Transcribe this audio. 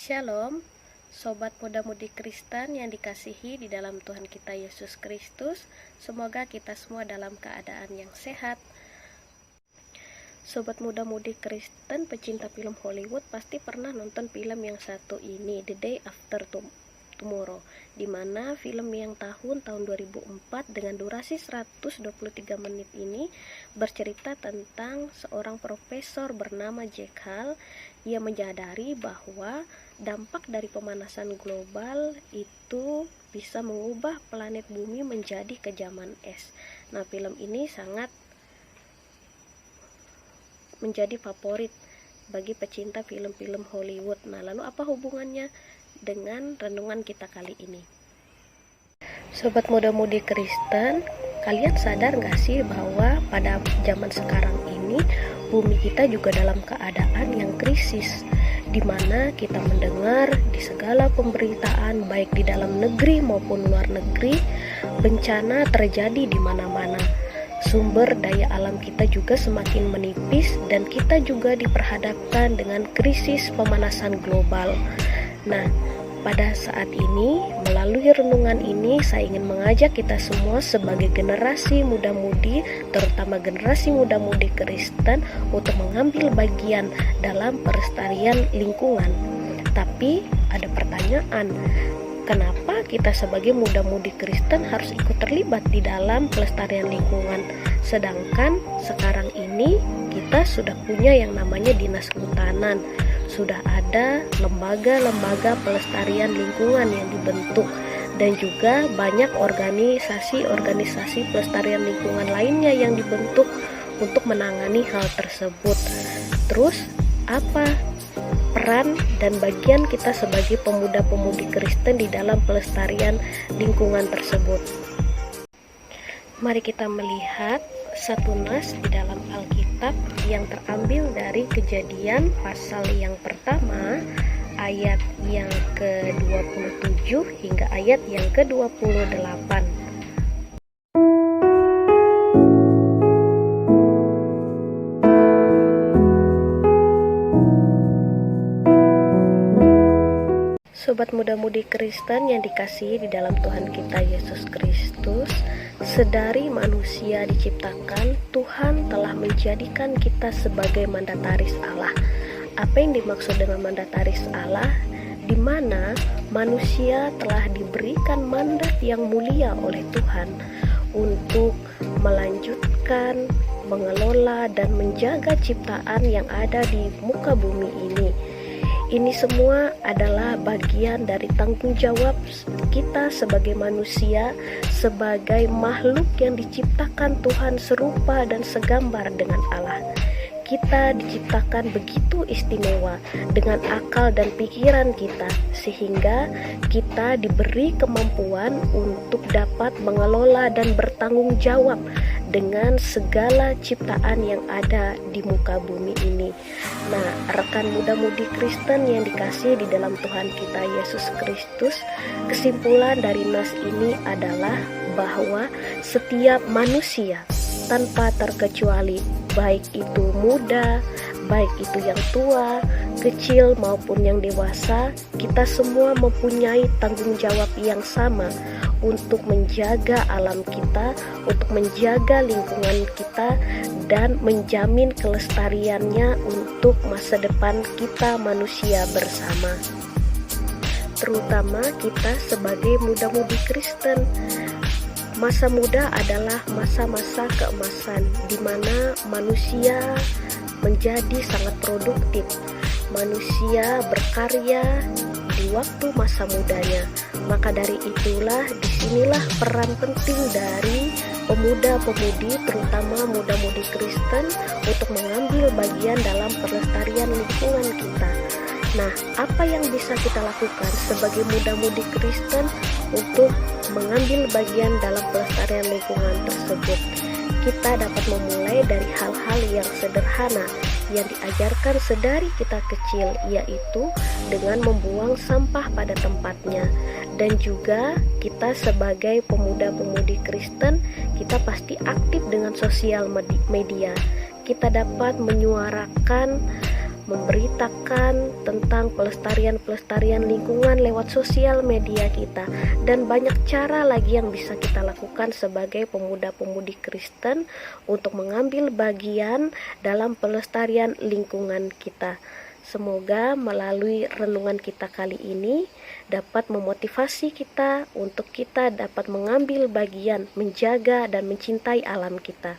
Shalom, Sobat Muda-Mudi Kristen yang dikasihi di dalam Tuhan kita Yesus Kristus. Semoga kita semua dalam keadaan yang sehat. Sobat Muda-Mudi Kristen, pecinta film Hollywood pasti pernah nonton film yang satu ini, The Day After Tomorrow, di mana film yang tahun 2004 dengan durasi 123 menit ini bercerita tentang seorang profesor bernama Jack Hall. Ia menyadari bahwa dampak dari pemanasan global itu bisa mengubah planet bumi menjadi kejaman es. Nah, film ini sangat menjadi favorit bagi pecinta film-film Hollywood. Nah, lalu apa hubungannya dengan renungan kita kali ini? Sobat Muda-Mudi Kristen, kalian sadar gak sih bahwa pada zaman sekarang ini bumi kita juga dalam keadaan yang krisis, di mana kita mendengar di segala pemberitaan baik di dalam negeri maupun luar negeri, bencana terjadi di mana-mana. Sumber daya alam kita juga semakin menipis dan kita juga diperhadapkan dengan krisis pemanasan global. Nah, pada saat ini, melalui renungan ini, saya ingin mengajak kita semua sebagai generasi muda-mudi, terutama generasi muda-mudi Kristen, untuk mengambil bagian dalam pelestarian lingkungan. Tapi ada pertanyaan, kenapa kita sebagai muda-mudi Kristen harus ikut terlibat di dalam pelestarian lingkungan? Sedangkan sekarang ini kita sudah punya yang namanya Dinas Kehutanan, sudah ada lembaga-lembaga pelestarian lingkungan yang dibentuk, dan juga banyak organisasi-organisasi pelestarian lingkungan lainnya yang dibentuk untuk menangani hal tersebut. Terus apa peran dan bagian kita sebagai pemuda-pemudi Kristen di dalam pelestarian lingkungan tersebut? Mari kita melihat satu nas di dalam Alkitab yang terambil dari Kejadian pasal yang pertama, ayat yang ke-27 hingga ayat yang ke-28. Sobat muda-mudi Kristen yang dikasihi di dalam Tuhan kita Yesus Kristus, sedari manusia diciptakan, Tuhan telah menjadikan kita sebagai mandataris Allah. Apa yang dimaksud dengan mandataris Allah? Di mana manusia telah diberikan mandat yang mulia oleh Tuhan untuk melanjutkan, mengelola, dan menjaga ciptaan yang ada di muka bumi ini. Ini semua adalah bagian dari tanggung jawab kita sebagai manusia, sebagai makhluk yang diciptakan Tuhan serupa dan segambar dengan Allah. Kita diciptakan begitu istimewa dengan akal dan pikiran kita, sehingga kita diberi kemampuan untuk dapat mengelola dan bertanggung jawab dengan segala ciptaan yang ada di muka bumi ini. Nah, rekan muda-mudi Kristen yang dikasihi di dalam Tuhan kita Yesus Kristus, kesimpulan dari nas ini adalah bahwa setiap manusia tanpa terkecuali, baik itu muda, baik itu yang tua, kecil maupun yang dewasa, kita semua mempunyai tanggung jawab yang sama untuk menjaga alam kita, untuk menjaga lingkungan kita, dan menjamin kelestariannya untuk masa depan kita manusia bersama. Terutama kita sebagai muda-mudi Kristen. Masa muda adalah masa-masa keemasan di mana manusia menjadi sangat produktif. Manusia berkarya di waktu masa mudanya. Maka dari itulah disinilah peran penting dari pemuda-pemudi, terutama muda-mudi Kristen, untuk mengambil bagian dalam pelestarian lingkungan kita. Nah, apa yang bisa kita lakukan sebagai muda-mudi Kristen untuk mengambil bagian dalam pelestarian lingkungan tersebut? Kita dapat memulai dari hal-hal yang sederhana yang diajarkan sedari kita kecil, yaitu dengan membuang sampah pada tempatnya. Dan juga kita sebagai pemuda-pemudi Kristen, kita pasti aktif dengan sosial media. Kita dapat menyuarakan, memberitakan tentang pelestarian lingkungan lewat sosial media kita, dan banyak cara lagi yang bisa kita lakukan sebagai pemuda-pemudi Kristen untuk mengambil bagian dalam pelestarian lingkungan kita. Semoga melalui renungan kita kali ini dapat memotivasi kita untuk kita dapat mengambil bagian menjaga dan mencintai alam kita.